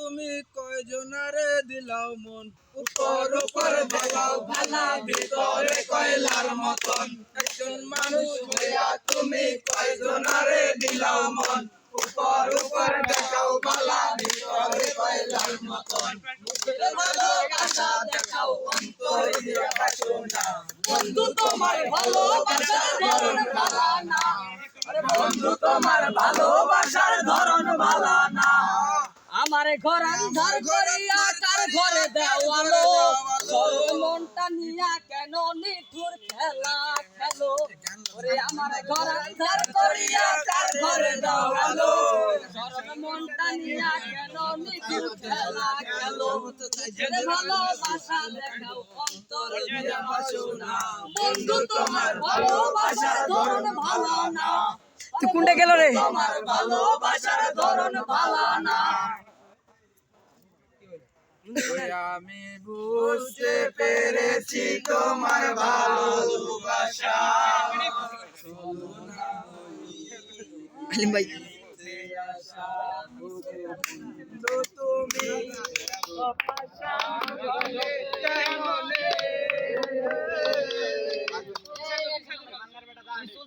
তুমি কয়জনারে দিলাও মন উপর উপর দেখাও ভালা ভিতরে কয়লার মতন একজন মানুষ হইয়া তুমি কয়জনারে দিলাও মন উপর উপর দেখাও ভালা ভিতরে কয়লার মতন মুখের ভালোবাসা দেখাও অন্তর দিয়া বাসো না বন্ধু তোমার ভালোবাসার ধরন ভালো না বন্ধু তোমার ভালোবাসার ধরন ভালো না আমার ঘর আন্ধার করিয়া কার ঘরে দেওয়ালো মনটা নিয়া কেন নিঠুর খেলা খেলো ওরে আমার ঘর আন্ধার করিয়া কার ঘরে দেওয়ালো মনটা নিয়া কেন নিঠুর খেলা খেলো ভালোবাসা দেখাও অন্তর দিয়া বাসো না বন্ধু তোমার ভালোবাসার ধরন ভালো না তুই কোনটা গেল রে তোমার ভালোবাসার ধরন ভালো না আমি বুঝতে পেরেছি তোমার ভালোবাসা আলিম ভাই তুমি